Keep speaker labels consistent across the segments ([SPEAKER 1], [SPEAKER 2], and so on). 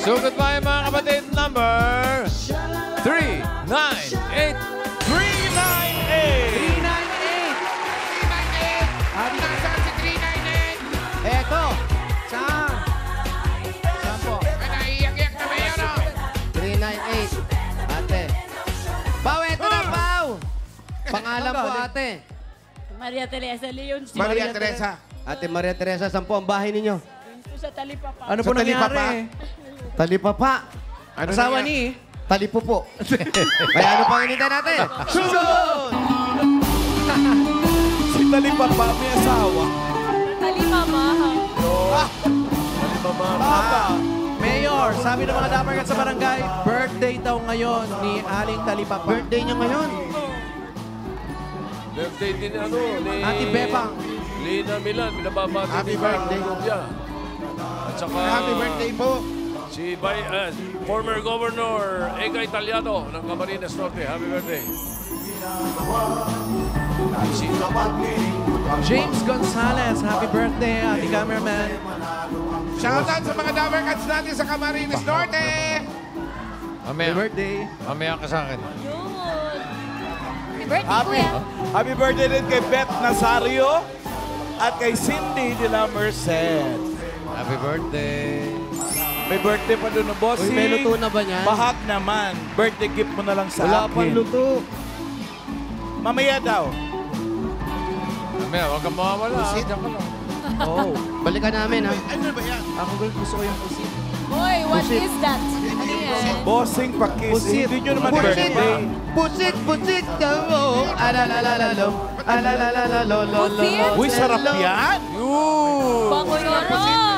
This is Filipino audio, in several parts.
[SPEAKER 1] Sugot pa yung mga kapatid. Number 398.
[SPEAKER 2] 398.
[SPEAKER 3] 398. Nasaan si 398?
[SPEAKER 2] Eto. Saan? Saan po?
[SPEAKER 3] Naiiyak-iyak na mayor, no?
[SPEAKER 2] 398. Ate. Pau, eto na, Pau. Pangalan po, ate.
[SPEAKER 4] Maria Teresa Leon.
[SPEAKER 3] Maria Teresa.
[SPEAKER 2] Ate Maria Teresa, saan po ang bahay ninyo?
[SPEAKER 4] Dito sa Talipapa.
[SPEAKER 5] Ano po
[SPEAKER 3] Sa Talipapa?
[SPEAKER 5] nangyari?
[SPEAKER 2] Talipapa.
[SPEAKER 3] Ano
[SPEAKER 5] Asawa
[SPEAKER 3] nangyari?
[SPEAKER 5] ni...
[SPEAKER 2] Talipupo. Kaya ano pang inintay natin? Susunod!
[SPEAKER 5] Si Talipapa may asawa.
[SPEAKER 4] Talipapa.
[SPEAKER 5] Papa. Mayor, sabi ng mga dapat sa barangay, birthday daw ngayon ni Aling Talipapa.
[SPEAKER 2] Birthday niyo ngayon.
[SPEAKER 1] Birthday din ni...
[SPEAKER 5] Ate Bebang.
[SPEAKER 1] Lina Milan. Binababati
[SPEAKER 3] Happy
[SPEAKER 1] ni
[SPEAKER 3] birthday.
[SPEAKER 1] Rubia. At saka...
[SPEAKER 3] Happy birthday po.
[SPEAKER 1] Si former Governor Ega Italiano ng Camarines Norte. Happy birthday.
[SPEAKER 5] James Gonzalez, happy birthday, Ate Cameraman.
[SPEAKER 3] Shoutout sa mga Dower Cats natin sa Camarines Norte.
[SPEAKER 5] Happy
[SPEAKER 1] Mamaya.
[SPEAKER 5] birthday.
[SPEAKER 1] Mamaya ka sa akin.
[SPEAKER 4] Yun. Happy birthday, kuya.
[SPEAKER 6] Happy birthday din kay Beth Nazario at kay Cindy de la Merced.
[SPEAKER 1] Happy birthday.
[SPEAKER 6] May birthday pa doon na
[SPEAKER 2] Uy,
[SPEAKER 6] bossing.
[SPEAKER 2] may luto na ba niyan?
[SPEAKER 6] Bahag naman. Birthday gift mo na lang sa
[SPEAKER 2] Wala
[SPEAKER 6] akin.
[SPEAKER 2] pang luto.
[SPEAKER 6] Mamaya daw.
[SPEAKER 1] Mamaya, huwag kang mawawala. Diyan ka lang.
[SPEAKER 5] Oh,
[SPEAKER 2] Balikan namin, ha?
[SPEAKER 3] Ano ba yan?
[SPEAKER 5] ako gusto ko yung pusit.
[SPEAKER 4] Boy, what is that? Ano yan?
[SPEAKER 6] Bossing pakis.
[SPEAKER 5] Pusit.
[SPEAKER 6] Hindi nyo naman
[SPEAKER 2] Pusit!
[SPEAKER 6] birthday.
[SPEAKER 2] Pusit! Pusit! Kamo! Alalalalalo! Alalalalalo!
[SPEAKER 6] Uy, sarap yan.
[SPEAKER 4] Bango yun.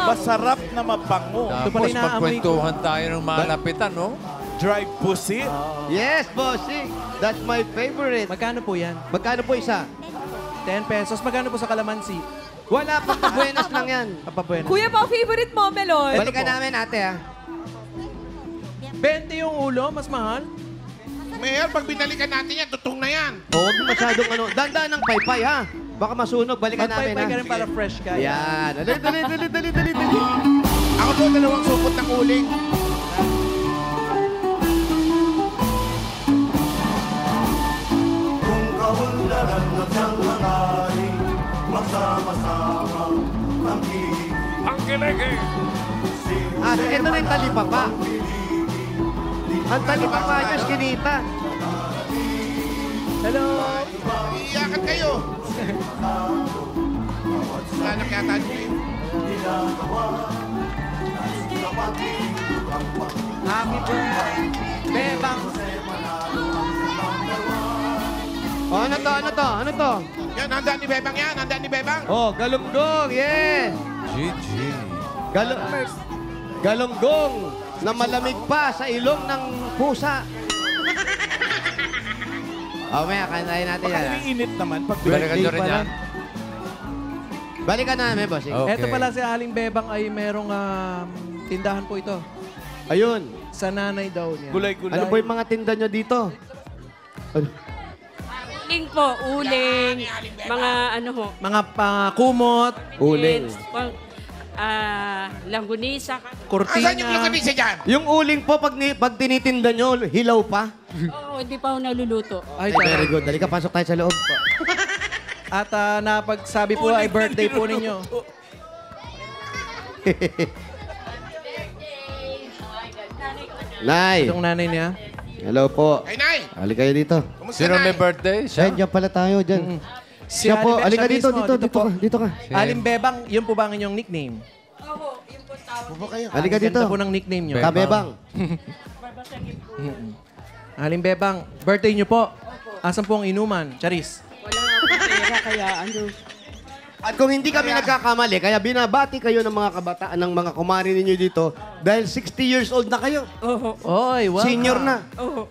[SPEAKER 6] Masarap na mabango.
[SPEAKER 5] Ito pala
[SPEAKER 1] Tapos
[SPEAKER 5] yung naamoy ko.
[SPEAKER 1] magkwentuhan tayo ng malapitan, no?
[SPEAKER 6] Dried pusit.
[SPEAKER 2] Yes, bossing! That's my favorite.
[SPEAKER 5] Magkano po yan?
[SPEAKER 2] Magkano po isa?
[SPEAKER 5] 10 pesos. Magkano po sa kalamansi?
[SPEAKER 2] Wala, pagkabuenas lang yan.
[SPEAKER 5] Kapabuena.
[SPEAKER 4] Kuya, pa favorite mo, Melon.
[SPEAKER 2] Balikan namin, ate, ha?
[SPEAKER 5] 20 yung ulo, mas mahal.
[SPEAKER 3] Mayor, pag binalikan natin yan, tutong na yan.
[SPEAKER 2] Huwag masyadong ano. Dandaan ng paypay, ha? Baka masunog. Balikan namin, ha?
[SPEAKER 5] Magpaypay ka rin para fresh ka.
[SPEAKER 2] Yan. Dali.
[SPEAKER 3] Ako doon, dalawang supot ng uling.
[SPEAKER 1] Ang kileke!
[SPEAKER 2] Ah, ito na yung talipapa. Ang talipapa nyo, skinita.
[SPEAKER 5] Hello!
[SPEAKER 3] Iiyakan kayo. Anak yata nyo eh.
[SPEAKER 5] Happy birthday! Bebang!
[SPEAKER 2] Oh, ano to?
[SPEAKER 3] Yan, handa ni Bebang yan. Handa ni Bebang.
[SPEAKER 2] Oh, galunggong, yes!
[SPEAKER 1] GG.
[SPEAKER 2] Galunggong na malamig pa sa ilong ng pusa. Oh, maya, kantayin natin yan.
[SPEAKER 6] Baka
[SPEAKER 2] ha?
[SPEAKER 6] init naman pag
[SPEAKER 1] Balikan nyo rin
[SPEAKER 2] pa
[SPEAKER 1] yan.
[SPEAKER 2] lang. Balikan namin, bossing.
[SPEAKER 1] Okay.
[SPEAKER 5] Ito pala si Aling Bebang ay merong tindahan po ito.
[SPEAKER 2] Ayun.
[SPEAKER 5] Sa nanay daw niya.
[SPEAKER 6] Gulay-gulay.
[SPEAKER 2] Ano po yung mga tinda nyo dito? Ano?
[SPEAKER 4] Uling po, uling. Mga ano ho.
[SPEAKER 5] Mga kumot,
[SPEAKER 2] Uling.
[SPEAKER 4] Langgunisa.
[SPEAKER 3] Asan yung
[SPEAKER 5] kurtina.
[SPEAKER 3] lukadisa dyan?
[SPEAKER 2] Yung uling po, pag tinitinda nyo, hilaw pa?
[SPEAKER 4] Oo, hindi pa ako naluluto.
[SPEAKER 5] Ay,
[SPEAKER 2] Very good. Dali ka, pasok tayo sa loob.
[SPEAKER 5] At napagsabi po ay birthday po ninyo.
[SPEAKER 2] Nay,
[SPEAKER 5] Itong nanay niya.
[SPEAKER 2] hello po.
[SPEAKER 3] Ay, Nay.
[SPEAKER 2] Halika kayo dito.
[SPEAKER 3] Kumusta,
[SPEAKER 1] Sino may
[SPEAKER 3] Nay?
[SPEAKER 1] birthday? Siya?
[SPEAKER 2] Diyan pala tayo, dyan. Siya
[SPEAKER 5] Si
[SPEAKER 2] po,
[SPEAKER 5] Ali-
[SPEAKER 2] halika
[SPEAKER 5] siya
[SPEAKER 2] dito,
[SPEAKER 5] mismo,
[SPEAKER 2] dito ka.
[SPEAKER 5] Aling Bebang, yun po ba ang inyong nickname?
[SPEAKER 4] Oo, yun po tawag.
[SPEAKER 3] Pupo kayo.
[SPEAKER 2] Halika dito.
[SPEAKER 5] Ganda po ng nickname nyo.
[SPEAKER 2] Kabebang.
[SPEAKER 5] Aling Bebang, birthday nyo po. Asan po ang inuman? Charis.
[SPEAKER 4] Wala nga po pera, kaya ano.
[SPEAKER 2] At kung hindi kami nagkakamali, kaya binabati kayo ng mga kabataan, ng mga kumari ninyo dito, dahil 60 years old na kayo.
[SPEAKER 4] Oo,
[SPEAKER 5] Oy, wow.
[SPEAKER 2] Senior na.
[SPEAKER 4] oo.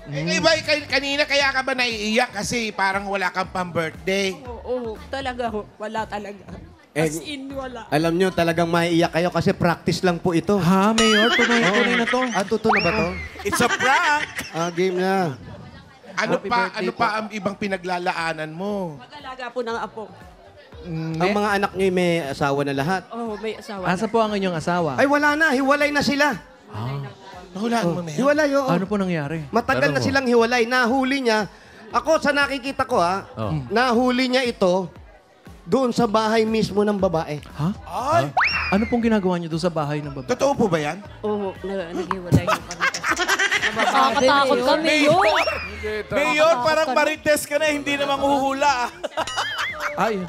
[SPEAKER 3] Iba, kanina kaya ka ba naiiyak kasi parang wala kang pang-birthday?
[SPEAKER 4] Oo, talaga ho. Wala talaga.
[SPEAKER 2] Eh,
[SPEAKER 4] As in, wala.
[SPEAKER 2] Alam nyo, talagang maiiyak kayo kasi practice lang po ito.
[SPEAKER 5] Ha, Mayor? Tunay na to.
[SPEAKER 2] Ah, totoo na ba to?
[SPEAKER 6] It's a prank.
[SPEAKER 2] Ah, game na.
[SPEAKER 3] Ano
[SPEAKER 5] Happy
[SPEAKER 3] pa
[SPEAKER 5] birthday
[SPEAKER 3] ano
[SPEAKER 5] po.
[SPEAKER 3] pa ang ibang pinaglalaanan mo?
[SPEAKER 4] Mag-alaga po ng apo.
[SPEAKER 2] Ang mga anak niyo may asawa na lahat.
[SPEAKER 4] Oh, may asawa
[SPEAKER 5] Asa
[SPEAKER 4] na.
[SPEAKER 5] po ang inyong asawa?
[SPEAKER 2] Ay, wala na. Hiwalay na sila.
[SPEAKER 3] Nahulaan mo na yan.
[SPEAKER 2] Hiwalay, oo.
[SPEAKER 5] Ano po nangyari?
[SPEAKER 2] Matagal na silang hiwalay. Nahuli niya. Ako, sa nakikita ko, nahuli niya ito doon sa bahay mismo ng babae.
[SPEAKER 5] Ha?
[SPEAKER 3] Ay!
[SPEAKER 5] Ano pong ginagawa niyo doon sa bahay ng babae?
[SPEAKER 3] Totoo po ba yan?
[SPEAKER 4] Oo, naghiwalay na kami.
[SPEAKER 7] Nakakatakot kami yun.
[SPEAKER 6] Mayor, parang marites ka na, hindi naman huhula.
[SPEAKER 5] Ay.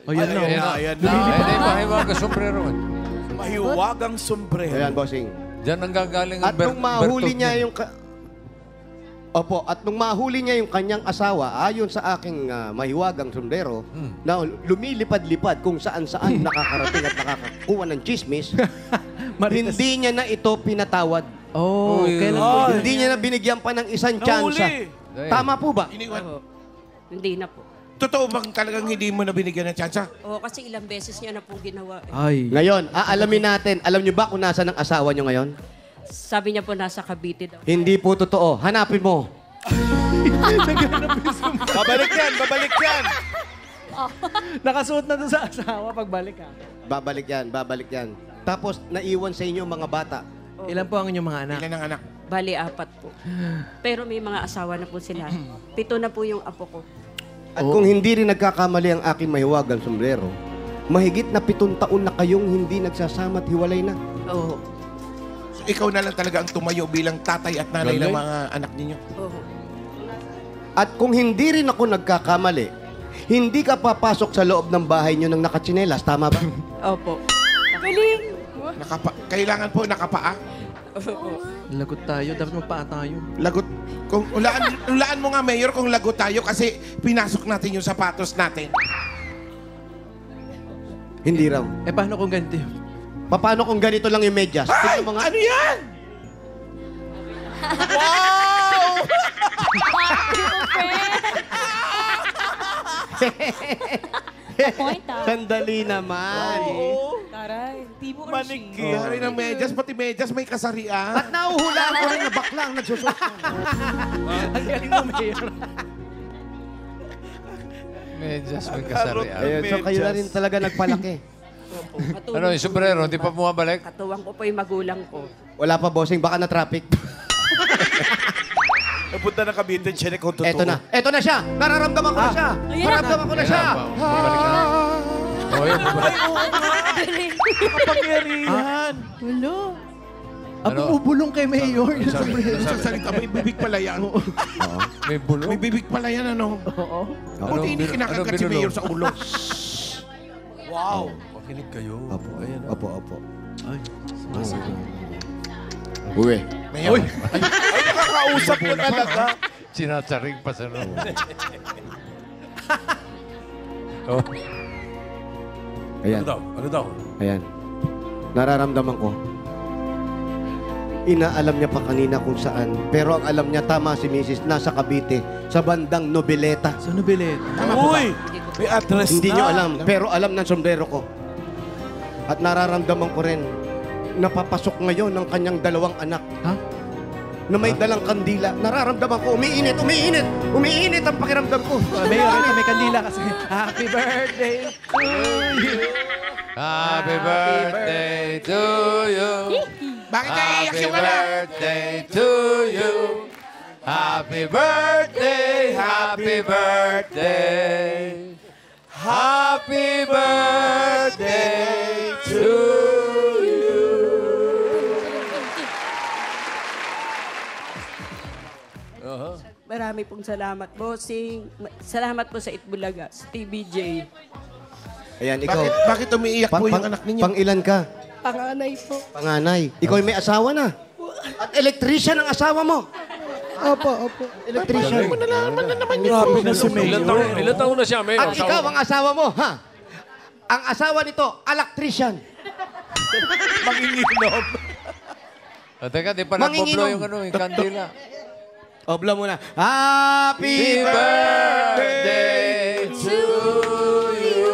[SPEAKER 5] O yan na.
[SPEAKER 6] Ayan
[SPEAKER 1] Hindi mahiwaga sombrero.
[SPEAKER 6] Mahiwagang sombrero.
[SPEAKER 2] Ayan, bossing.
[SPEAKER 1] Diyan ang gagaling
[SPEAKER 2] At nung mahuli niya yung... Opo, at nung mahuli niya yung kanyang asawa, ayon sa aking mahiwagang sombrero, na lumilipad-lipad kung saan-saan nakakarating at nakakakuha ng chismis, hindi niya na ito pinatawad.
[SPEAKER 5] Oh, kailan po?
[SPEAKER 2] Hindi niya na binigyan pa ng isang tsansa.
[SPEAKER 6] Nahuli.
[SPEAKER 2] Tama po ba?
[SPEAKER 3] Iniwan.
[SPEAKER 4] Oo. Hindi na po.
[SPEAKER 3] Totoo bang talagang hindi mo na binigyan ng tsansa?
[SPEAKER 4] Oo, kasi ilang beses niya na pong ginawa. Eh.
[SPEAKER 5] Ay.
[SPEAKER 2] Ngayon, aalamin natin, alam niyo ba kung nasa ng asawa niyo ngayon?
[SPEAKER 4] Sabi niya po nasa Cavite daw.
[SPEAKER 2] Hindi po totoo. Hanapin mo.
[SPEAKER 6] Babalik yan, babalik yan.
[SPEAKER 5] Nakasuot na doon sa asawa pagbalik ka.
[SPEAKER 2] Babalik yan, babalik yan. Tapos, naiwan sa inyo mga bata.
[SPEAKER 5] Ilan po ang inyong mga anak?
[SPEAKER 3] Ilan ang anak?
[SPEAKER 4] Bali, 4 po. Pero may mga asawa na po sila. 7 na po yung apo ko.
[SPEAKER 2] At kung hindi rin nagkakamali ang aking mahiwagang sombrero, mahigit na 7 taon na kayong hindi nagsasama at hiwalay na.
[SPEAKER 4] Oo.
[SPEAKER 3] So, ikaw na lang talaga ang tumayo bilang tatay at nanay ng mga anak ninyo.
[SPEAKER 4] Oo.
[SPEAKER 2] At kung hindi rin ako nagkakamali, hindi ka papasok sa loob ng bahay nyo ng nakatsinelas, tama ba?
[SPEAKER 4] Opo. Galing!
[SPEAKER 3] Kailangan po nakapaa.
[SPEAKER 5] Lagot tayo. Dapat magpaa tayo.
[SPEAKER 3] Lagot. Kung ulaan mo nga, Mayor, kung lagot tayo kasi pinasok natin yung sapatos natin.
[SPEAKER 2] Hindi raw.
[SPEAKER 5] Eh, paano kung ganito yun?
[SPEAKER 2] Paano kung ganito lang yung medyas?
[SPEAKER 3] Ay!
[SPEAKER 2] Tingnan mo nga.
[SPEAKER 3] Ano yan?
[SPEAKER 7] Point ah.
[SPEAKER 2] Sandali naman.
[SPEAKER 7] Taray, di mo
[SPEAKER 6] Manigil.
[SPEAKER 3] Dari ng medyas, pati medyas may kasarian.
[SPEAKER 2] At nauhulaan ko rin na bakla ang nagsusuot.
[SPEAKER 5] Ang galing mo, Mayor.
[SPEAKER 1] Medyas may
[SPEAKER 6] Karot
[SPEAKER 1] kasarian.
[SPEAKER 6] ng
[SPEAKER 2] Ayun, so kayo na
[SPEAKER 6] medyas.
[SPEAKER 2] rin talaga nagpalaki.
[SPEAKER 1] Ano, yung sombrero, di pa bumabalik?
[SPEAKER 4] Katuwang ko po yung magulang ko.
[SPEAKER 2] Wala pa, bossing. Baka na traffic.
[SPEAKER 6] Napunta na Cavite, check kung totoo.
[SPEAKER 2] Eto na. Eto na siya. Nararamdaman ko na siya. Nararamdaman ko na siya.
[SPEAKER 1] Bumalik na. Oh, yun, bumalik.
[SPEAKER 6] Kapangyarihan.
[SPEAKER 7] Wala.
[SPEAKER 5] Ang bumubulong kay Mayor. Yung
[SPEAKER 3] Sabi,
[SPEAKER 5] sombrero.
[SPEAKER 3] sa salita, may bibig pala yan.
[SPEAKER 1] May bulo.
[SPEAKER 3] May bibig pala yan, ano?
[SPEAKER 5] Oo.
[SPEAKER 3] Buti hindi kinakagat si
[SPEAKER 1] binulo?
[SPEAKER 3] Mayor sa ulo.
[SPEAKER 6] Wow.
[SPEAKER 1] Makinig kayo.
[SPEAKER 2] Opo, opo, opo.
[SPEAKER 5] Ay.
[SPEAKER 2] Uwi.
[SPEAKER 3] Mayor,
[SPEAKER 6] Ay, nakakausap niya talaga.
[SPEAKER 1] Sinatsaring pa sa loob. Oh.
[SPEAKER 2] Ayan.
[SPEAKER 1] Ano daw?
[SPEAKER 2] Ayan. Nararamdaman ko. Inaalam niya pa kanina kung saan. Pero ang alam niya, tama si Mrs. Nasa Cavite, sa bandang Nobileta.
[SPEAKER 5] Sa Nobelet.
[SPEAKER 6] Uy, may address
[SPEAKER 2] Hindi
[SPEAKER 6] na.
[SPEAKER 2] niyo alam, pero alam ng sombrero ko. At nararamdaman ko rin, napapasok ngayon ng kanyang 2 anak.
[SPEAKER 5] Ha?
[SPEAKER 2] Na may dalang kandila. Nararamdaman ko, umiinit, umiinit. Umiinit ang pakiramdam ko.
[SPEAKER 5] Mayor, ito, may kandila kasi. Happy birthday to you.
[SPEAKER 1] Happy birthday to you.
[SPEAKER 3] bakit naiiyak
[SPEAKER 1] Happy
[SPEAKER 3] yung anak?
[SPEAKER 1] birthday to you. Happy birthday, happy birthday. Happy birthday to you.
[SPEAKER 4] Marami pong salamat, bossing. Salamat po sa Itbulaga, sa TVJ.
[SPEAKER 2] Ayan, ikaw.
[SPEAKER 3] Bakit umiiyak po yung anak ninyo?
[SPEAKER 2] Pang ilan ka?
[SPEAKER 4] Panganay po.
[SPEAKER 2] Panganay. Ikaw ay may asawa na. At electrician ang asawa mo. Opo. Electrician.
[SPEAKER 6] Grabe na si Mayor.
[SPEAKER 1] Ilan taon na siya, Mayor?
[SPEAKER 2] At ikaw ang asawa mo, ha? Ang asawa nito, electrician.
[SPEAKER 6] Manginginom.
[SPEAKER 1] Teka, di pa
[SPEAKER 2] Manginginom.
[SPEAKER 1] nagpo-blow yung kandila.
[SPEAKER 2] Obla muna. Happy birthday to you.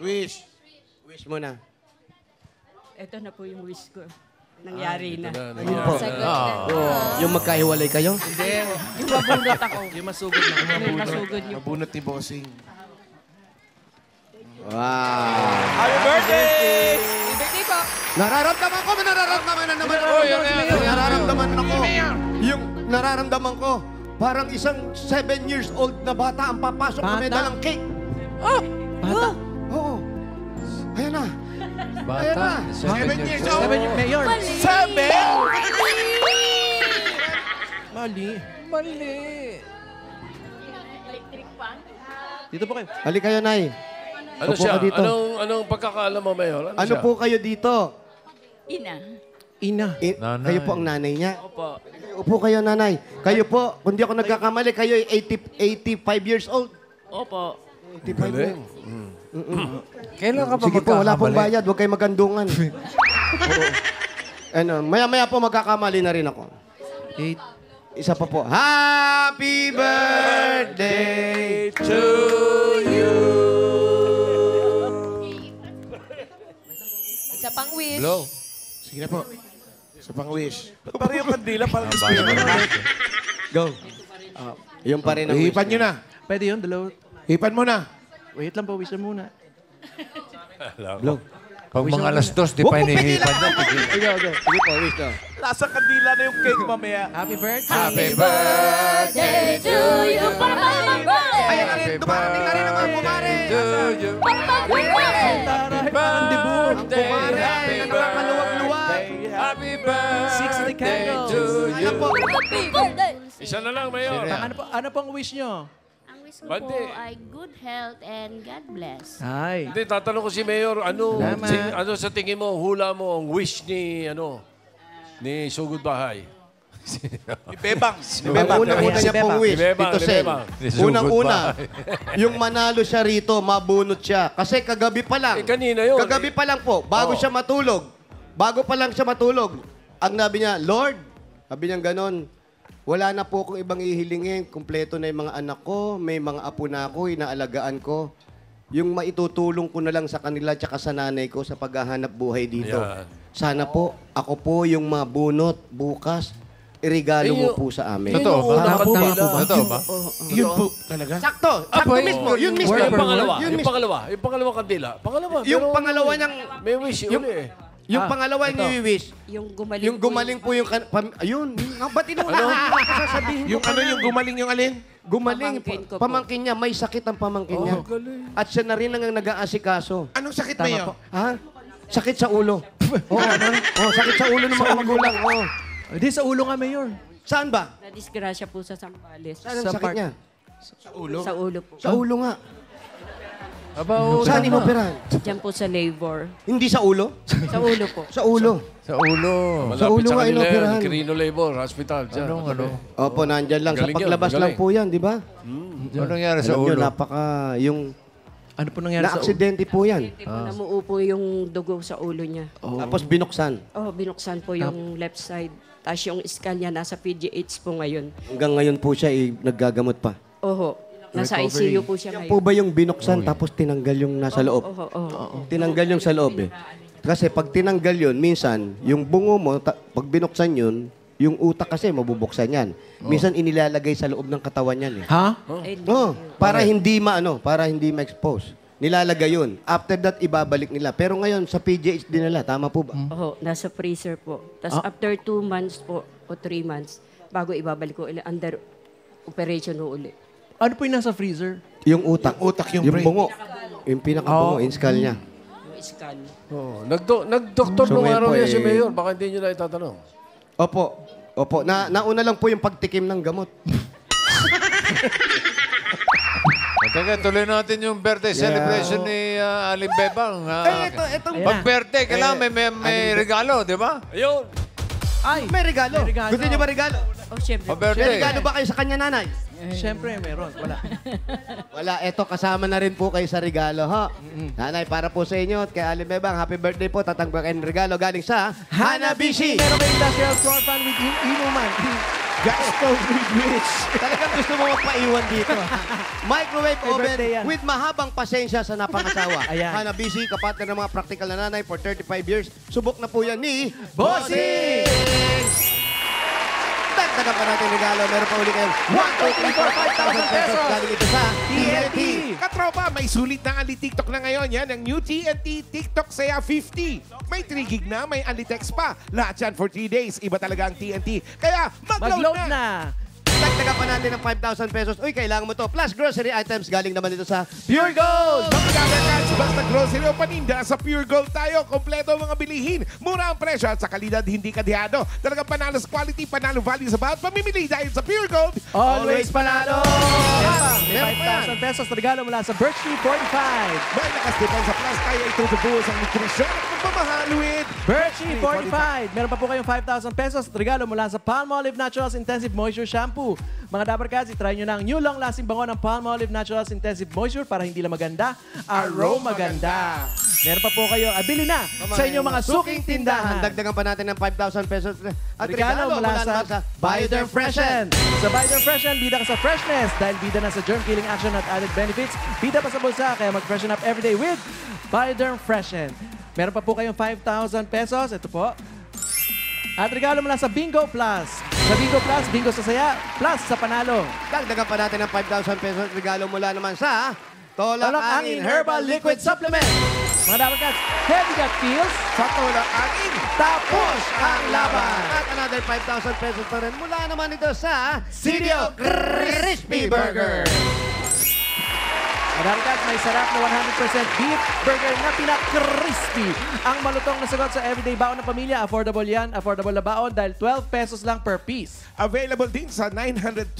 [SPEAKER 3] Wish.
[SPEAKER 2] Wish mo na.
[SPEAKER 4] Ito na po yung wish ko. Nangyari na.
[SPEAKER 2] Yun po.
[SPEAKER 7] Sagot na.
[SPEAKER 2] Yung magkahiwalay kayo?
[SPEAKER 5] Hindi.
[SPEAKER 4] Yung mabunot ako.
[SPEAKER 5] Yung masugod na.
[SPEAKER 4] Yung masugod niyo.
[SPEAKER 3] Mabunot ni Bossing.
[SPEAKER 2] Wow.
[SPEAKER 6] Happy birthday!
[SPEAKER 7] Birthday po.
[SPEAKER 2] Nararamdaman ko, nararamdaman na naman ako. Nararamdaman ako. Yung nararamdaman ko, parang isang 7 years old na bata ang papasok na may
[SPEAKER 5] Bata?
[SPEAKER 2] dalang cake.
[SPEAKER 5] Bata.
[SPEAKER 2] Oo. Ayan na. Ayan na.
[SPEAKER 3] 7 years old.
[SPEAKER 5] 7 years. Mayor.
[SPEAKER 6] 7?
[SPEAKER 5] Mali. Dito po kayo.
[SPEAKER 2] Halika kayo, Nay.
[SPEAKER 1] Ano
[SPEAKER 2] Opo
[SPEAKER 1] siya?
[SPEAKER 2] ka dito.
[SPEAKER 1] Anong pagkakaalam mo, Mayor?
[SPEAKER 2] Ano
[SPEAKER 1] siya?
[SPEAKER 2] po kayo dito?
[SPEAKER 7] Ina.
[SPEAKER 5] Ina.
[SPEAKER 2] Kayo po ang nanay niya.
[SPEAKER 1] Opo.
[SPEAKER 2] Upo kayo, nanay. Kayo po, kung di ako nagkakamali, kayo ay 85 years old.
[SPEAKER 4] Opo.
[SPEAKER 2] 85
[SPEAKER 1] Galing.
[SPEAKER 8] Kailan ka pa
[SPEAKER 2] Sige po, wala pong
[SPEAKER 8] magkakamali?
[SPEAKER 2] bayad. Huwag kayo magandungan. Oo. Ano, maya-maya po magkakamali na rin ako.
[SPEAKER 5] 8.
[SPEAKER 2] Isa pa po. Happy birthday to you.
[SPEAKER 7] Isa pang wish.
[SPEAKER 1] Hello?
[SPEAKER 3] Sige na po. Sa pang-wish.
[SPEAKER 6] Parang yung kandila, parang
[SPEAKER 2] Go. Yung pa rin ang wish.
[SPEAKER 3] Hipan nyo na.
[SPEAKER 5] Pwede yun, dalawa.
[SPEAKER 3] Hipan mo na.
[SPEAKER 5] Wait lang po, wish lang muna.
[SPEAKER 2] Go.
[SPEAKER 8] Pag mga alas 2, di pa hinihipan niya.
[SPEAKER 2] Go. Sige po, wish na.
[SPEAKER 6] nasa kandila na yung cake mamaya.
[SPEAKER 5] Happy birthday.
[SPEAKER 8] Happy birthday
[SPEAKER 7] to you.
[SPEAKER 2] Ayan na rin, dumarating na rin ang mga kumare.
[SPEAKER 8] to you.
[SPEAKER 5] Taray, parang dibu.
[SPEAKER 2] Ang kumare na nakakaluwag-luwag.
[SPEAKER 8] Happy birthday
[SPEAKER 5] 60 candles.
[SPEAKER 8] to you.
[SPEAKER 2] Ayan po.
[SPEAKER 1] Isa na lang, Mayor.
[SPEAKER 5] Ano pong wish nyo?
[SPEAKER 9] Ang wish ko
[SPEAKER 1] Bante.
[SPEAKER 9] po ay good health and God bless.
[SPEAKER 5] Ay.
[SPEAKER 1] Hindi, tatanong ko si Mayor,
[SPEAKER 5] Salamat.
[SPEAKER 1] ano sa tingin mo, hula mo ang wish ni Sugod Bahay?
[SPEAKER 6] Ni Bebang.
[SPEAKER 2] Ang unang-una niya pong wish,
[SPEAKER 1] Ni Bebang,
[SPEAKER 2] Tito
[SPEAKER 1] ni
[SPEAKER 2] Sen.
[SPEAKER 1] Bebang.
[SPEAKER 2] Unang-una, yung manalo siya rito, mabunot siya. Kasi kagabi pa lang.
[SPEAKER 1] Kanina yun.
[SPEAKER 2] Kagabi pa lang po, bago siya matulog. Bago pa lang siya matulog. Ang nabi niya, Lord, sabi niya ganon, wala na po akong ibang ihilingin. Kumpleto na yung mga anak ko, may mga apo na ako, inaalagaan ko. Yung maitutulong ko na lang sa kanila tsaka sa nanay ko sa paghahanap buhay dito.
[SPEAKER 1] Yan.
[SPEAKER 2] Sana po, ako po yung mabunot bukas, irigalo mo po sa amin.
[SPEAKER 8] Totoo ba?
[SPEAKER 1] Tama po ba?
[SPEAKER 8] Totoo ba?
[SPEAKER 3] Yun po talaga.
[SPEAKER 2] Sakto! Sakto mismo! Yun mismo!
[SPEAKER 1] Yung pangalawa.
[SPEAKER 2] Yun
[SPEAKER 1] Yung
[SPEAKER 2] mismo.
[SPEAKER 1] pangalawa. Yung pangalawang kandila. Pangalawa.
[SPEAKER 2] Yung
[SPEAKER 1] pero
[SPEAKER 2] pangalawa niyang...
[SPEAKER 1] May wish
[SPEAKER 2] Yung-
[SPEAKER 1] uli eh.
[SPEAKER 2] Yung pangalawa
[SPEAKER 5] ito.
[SPEAKER 2] niyo wish,
[SPEAKER 4] Yung gumaling
[SPEAKER 2] yung gumaling po yung... Ayun, ba't inuunahan mo ako sasabihin
[SPEAKER 3] Yung ano yung gumaling yung alin?
[SPEAKER 2] Gumaling,
[SPEAKER 4] Pamangkin ko po.
[SPEAKER 2] pamangkin niya, may sakit ang pamangkin niya. At siya na rin ang nag-aasikaso.
[SPEAKER 3] Anong sakit
[SPEAKER 2] Tama
[SPEAKER 3] Mayor?
[SPEAKER 2] po. Ha? Sakit sa ulo. Oo, sakit sa ulo ng mga magulang. Oo.
[SPEAKER 5] Hindi, sa ulo nga, Mayor.
[SPEAKER 2] Saan ba?
[SPEAKER 4] Na-disgrasya po sa Sambales.
[SPEAKER 2] Saan ang
[SPEAKER 5] Sa
[SPEAKER 2] sakit
[SPEAKER 5] part-
[SPEAKER 2] niya?
[SPEAKER 4] Sa ulo po.
[SPEAKER 2] Sa ulo nga.
[SPEAKER 8] Aba,
[SPEAKER 2] Saan inoperahan?
[SPEAKER 4] Diyan po sa labor.
[SPEAKER 2] Hindi sa ulo?
[SPEAKER 4] Sa ulo po.
[SPEAKER 2] Sa ulo.
[SPEAKER 8] sa ulo.
[SPEAKER 2] Sa ulo
[SPEAKER 1] Malapit sa
[SPEAKER 2] nga
[SPEAKER 1] kanila
[SPEAKER 2] inoperahan.
[SPEAKER 1] yan. Quirino Labor Hospital. Dyan.
[SPEAKER 8] Ano?
[SPEAKER 2] Opo, nandyan lang. Sa
[SPEAKER 1] Galing yun,
[SPEAKER 2] paglabas lang
[SPEAKER 1] galing.
[SPEAKER 2] po yan, di ba?
[SPEAKER 8] Ano nangyari sa
[SPEAKER 2] Alam nyo,
[SPEAKER 8] ulo?
[SPEAKER 2] yung
[SPEAKER 5] Ano po nangyari sa ulo?
[SPEAKER 2] na-aksidente po yan.
[SPEAKER 4] Hindi po namuo po yung dugo sa ulo niya.
[SPEAKER 2] Tapos binuksan.
[SPEAKER 4] Oh, binuksan po yung left side. Tapos yung skull niya nasa PGH po ngayon.
[SPEAKER 2] Hanggang ngayon po siya naggagamot pa.
[SPEAKER 4] Oho. Nasa ICU po siya
[SPEAKER 2] Yan po
[SPEAKER 4] ngayon.
[SPEAKER 2] ba yung binuksan tapos tinanggal yung nasa loob?
[SPEAKER 4] Oho, oho.
[SPEAKER 2] Tinanggal yung sa loob eh. Kasi pag tinanggal yun, minsan, yung bungo mo, pag binuksan yun, yung utak kasi mabubuksan yan. Minsan inilalagay sa loob ng katawan yan eh.
[SPEAKER 5] Ha?
[SPEAKER 4] Eh,
[SPEAKER 2] Oh, para hindi ma-expose. Nilalagay yun. After that, ibabalik nila. Pero ngayon, sa PGH din nila. Tama po ba?
[SPEAKER 4] Oho, nasa freezer po. Tapos after 2 months po, o 3 months, bago ibabalik ko under operation ho uli.
[SPEAKER 5] Ano po yung nasa freezer?
[SPEAKER 2] Yung utak.
[SPEAKER 3] Utak yung brain.
[SPEAKER 2] bungo. Yung pinakabungo, yung skull niya.
[SPEAKER 4] Yung skull.
[SPEAKER 1] Oh, nag-doktor
[SPEAKER 2] So,
[SPEAKER 1] nung
[SPEAKER 2] ngayon
[SPEAKER 1] araw
[SPEAKER 2] po,
[SPEAKER 1] niya si
[SPEAKER 2] eh,
[SPEAKER 1] Mayor. Baka hindi nyo na itatanong.
[SPEAKER 2] Opo. Opo. Nauna lang po yung pagtikim ng gamot.
[SPEAKER 8] Teka, tuloy natin yung birthday celebration ni Aling Bebang.
[SPEAKER 2] Itong...
[SPEAKER 8] Pag birthday, kailangan may regalo, di ba?
[SPEAKER 1] Ayun!
[SPEAKER 5] Ay!
[SPEAKER 2] May regalo.
[SPEAKER 5] May regalo.
[SPEAKER 2] Gusto niyo ba regalo?
[SPEAKER 4] Oh, syempre.
[SPEAKER 8] Pag
[SPEAKER 2] May
[SPEAKER 8] birthday.
[SPEAKER 2] regalo ba kayo sa kanya, nanay?
[SPEAKER 5] Siyempre, meron. Wala.
[SPEAKER 2] Wala, eto kasama na rin po kayo sa regalo, ha? Nanay, para po sa inyo at kay Aling Bebang, happy birthday po. Tatanggap kayo ng regalo galing sa Hanabishi.
[SPEAKER 5] Meron kayong industrial floor fan with inuman.
[SPEAKER 3] Gaston Rich.
[SPEAKER 2] Talagang gusto mo magpaiwan dito. Microwave
[SPEAKER 5] May
[SPEAKER 2] oven
[SPEAKER 5] birthday yan.
[SPEAKER 2] with mahabang pasensya sa napangasawa.
[SPEAKER 5] Ayan.
[SPEAKER 2] Hanabishi, kapatid ng mga practical na nanay for 35 years. Subok na po yan ni
[SPEAKER 5] Bossing!
[SPEAKER 2] Dagdagan pa natin regalo. Meron pa uli kayong 1, 2, 3, 4, 5,000 pesos. Galing ito sa TNT.
[SPEAKER 3] Katropa, may sulit na Ali TikTok na ngayon. Yan ang new TNT TikTok Saya 50. May 3 gig na, may Ali text pa. Lahat yan for 3 days. Iba talaga ang TNT. Kaya mag-load
[SPEAKER 5] Mag-load
[SPEAKER 3] na.
[SPEAKER 5] na!
[SPEAKER 2] Dagdagan pa natin ng 5,000 pesos. Uy, kailangan mo to. Plus grocery items. Galing naman ito sa Pure Gold.
[SPEAKER 3] Mga Dabarkats, basta grocery o paninda, sa Pure Gold tayo. Kompleto ang mga bilihin. Mura ang presyo at sa kalidad hindi kadihado. Talagang panalo sa quality, panalo value sa bawat pamimili dahil sa Pure Gold.
[SPEAKER 5] Always panalo!
[SPEAKER 3] Meron pa
[SPEAKER 5] May 5,000 pesos regalo mula sa Birch Tree 45.
[SPEAKER 3] May lakas depensa plus kaya itutubuhos ang nutrisyon at pagmamahal with
[SPEAKER 5] Birch Tree 45. Meron pa po kayong 5,000 pesos regalo mula sa Palmolive Naturals Intensive Moisture Shampoo. Mga Dabarkats, itry nyo na ang new long-lasting bango ng Palmolive Naturals Intensive Moisture para hindi lang maganda, aroma ganda. Meron pa po kayo, bili na sa inyong mga suking tindahan.
[SPEAKER 2] Dagdagan pa natin ng 5,000 pesos. At
[SPEAKER 5] Regalo mula sa Bioderm Freshen. Sa Bioderm Freshen, bida ka sa freshness dahil bida na sa germ-killing action at added benefits. Bida pa sa bulsa, kaya mag-freshen up everyday with Bioderm Freshen. Meron pa po kayong 5,000 pesos. Ito po. At regalo mula sa Bingo Plus. Sa Bingo Plus, bingo sa saya, plus sa panalo.
[SPEAKER 2] Dagdagan pa natin ng 5,000 pesos. Regalo mula naman sa Tolak
[SPEAKER 5] Tolak
[SPEAKER 2] Angin
[SPEAKER 5] Angin Herbal Liquid Supplement. Mga Dabarkats, heavy gut feels,
[SPEAKER 3] sa Tolak Angin.
[SPEAKER 5] tapos ang laban.
[SPEAKER 2] At another 5,000 pesos pa rin. Mula naman ito sa CDO Crispy Burger.
[SPEAKER 5] Mga Dabarkats, may sarap na 100% beef burger na pina-crispy. Ang malutong na sagot sa everyday baon ng pamilya. Affordable yan, affordable na baon dahil 12 pesos lang per piece.
[SPEAKER 3] Available din sa 912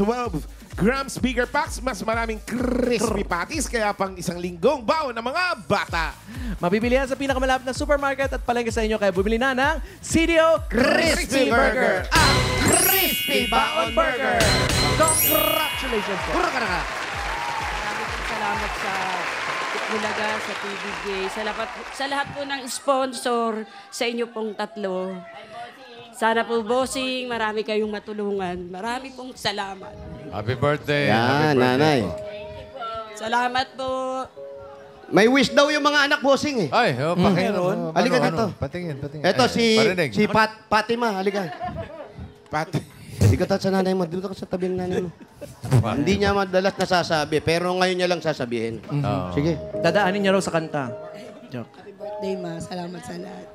[SPEAKER 3] grams bigger packs. Mas maraming crispy patties kaya pang isang linggong baon ng mga bata.
[SPEAKER 5] Mabibili yan sa pinakamalapit na supermarket at palengke sa inyo. Kaya bumili na ng CDO
[SPEAKER 2] Crispy Burger. Ang Crispy Baon Burger.
[SPEAKER 5] Congratulations po.
[SPEAKER 2] Puro ka na ka.
[SPEAKER 4] Maraming salamat sa Itbulaga, sa TVJ, sa lahat po ng sponsor, sa inyo pong tatlo. Sana po, bossing, marami kayong matulungan. Marami pong salamat.
[SPEAKER 8] Happy birthday.
[SPEAKER 2] Yan,
[SPEAKER 8] Happy birthday
[SPEAKER 2] nanay.
[SPEAKER 8] po.
[SPEAKER 4] Salamat po.
[SPEAKER 2] May wish daw yung mga anak bossing eh.
[SPEAKER 8] Ay, pakinggan.
[SPEAKER 2] Halika dito.
[SPEAKER 8] Patingin.
[SPEAKER 2] Ito
[SPEAKER 8] Parinig.
[SPEAKER 2] si Fatima, halika. Hindi ka sa nanay mo. Dito ka sa tabi ng nanay mo. Hindi niya madalas nasasabi, pero ngayon niya lang sasabihin. Sige.
[SPEAKER 5] Dadaanin niya raw sa kanta. Joke.
[SPEAKER 10] Birthday, ma. Salamat sa lahat.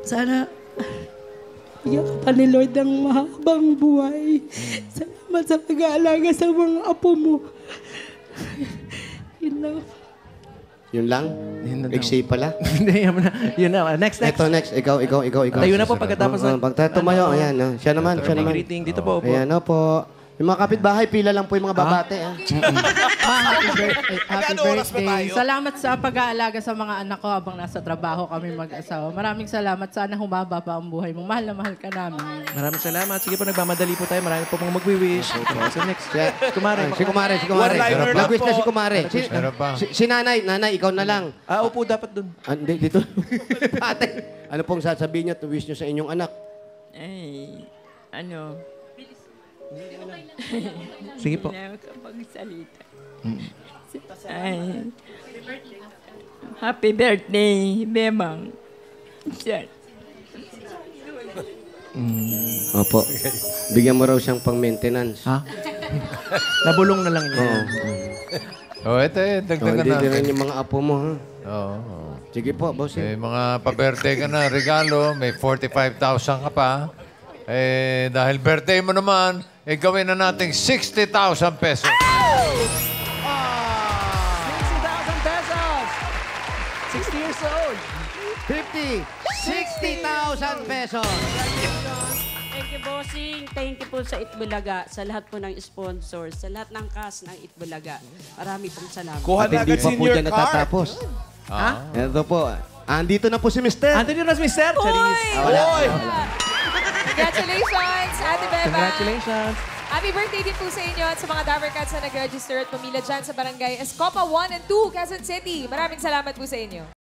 [SPEAKER 10] Sana bigyan ka pa ni Lord ng mahabang buhay. Salamat sa pag-aalaga sa mga apo mo. Yun lang.
[SPEAKER 2] Yun lang? Iksi pala?
[SPEAKER 5] Hindi, yun na. Next.
[SPEAKER 2] Ito, next. Ikaw.
[SPEAKER 5] Tayo na po pagkatapos ng...
[SPEAKER 2] Tumayo, ayan. Siya naman.
[SPEAKER 5] Greeting. Dito po.
[SPEAKER 2] Ayan, po. Yung mga kapitbahay, pila lang po yung mga babate.
[SPEAKER 10] Happy birthday. Happy birthday. Salamat sa pag-aalaga sa mga anak ko habang nasa trabaho kami mag-asawa. Maraming salamat. Sana humaba pa ang buhay mo. Mahal na mahal ka namin.
[SPEAKER 5] Maraming salamat. Sige po, nagmamadali po tayo. Marami po pong mag-wish. So next. Kumare.
[SPEAKER 2] Si Kumare.
[SPEAKER 6] One-liner lang
[SPEAKER 2] Nag-wish na
[SPEAKER 6] po.
[SPEAKER 2] si Kumare.
[SPEAKER 8] Meron pa.
[SPEAKER 2] Si nanay. Nanay, ikaw na lang.
[SPEAKER 5] Upo dapat dun.
[SPEAKER 2] Hindi, dito. Ate, ano pong sasabihin niyo to wish niyo sa inyong anak?
[SPEAKER 7] Ay, ano?
[SPEAKER 5] Sige po.
[SPEAKER 7] Hindi na makapagsalita. Ay, happy birthday, Bemang. Yan.
[SPEAKER 2] Opo. Bigyan mo raw siyang pang-maintenance.
[SPEAKER 5] Ha? Nabulong na lang niya.
[SPEAKER 8] Ito dagdagan
[SPEAKER 2] Hindi
[SPEAKER 8] natin.
[SPEAKER 2] rin yung mga apo mo, ha?
[SPEAKER 8] Oo.
[SPEAKER 2] Sige po, boss.
[SPEAKER 8] May mga pa-birthday ka na, regalo, may 45,000 ka pa. Dahil birthday mo naman, gawin na nating 60,000 pesos.
[SPEAKER 5] 60,000 pesos! 60 years old.
[SPEAKER 2] 50, 60,000 pesos.
[SPEAKER 4] Thank you, bossing. Thank you po sa Itbulaga, sa lahat po ng sponsors, sa lahat ng cast ng Itbulaga. Marami pong salamat.
[SPEAKER 6] Kuha
[SPEAKER 2] At
[SPEAKER 6] na
[SPEAKER 2] hindi
[SPEAKER 6] agad
[SPEAKER 2] pa po
[SPEAKER 6] senior
[SPEAKER 2] dyan
[SPEAKER 6] card.
[SPEAKER 2] natatapos.
[SPEAKER 5] Ha?
[SPEAKER 2] Ito po. Andito na po si Mister.
[SPEAKER 5] Anthony Ross, Mr. Charis.
[SPEAKER 6] Oy!
[SPEAKER 11] Congratulations, Ate Beba.
[SPEAKER 5] Congratulations.
[SPEAKER 11] Happy birthday din po sa inyo at sa mga Dabarkats na nag-register at pumila dyan sa Barangay Escopa 1 and 2, Quezon City. Maraming salamat po sa inyo.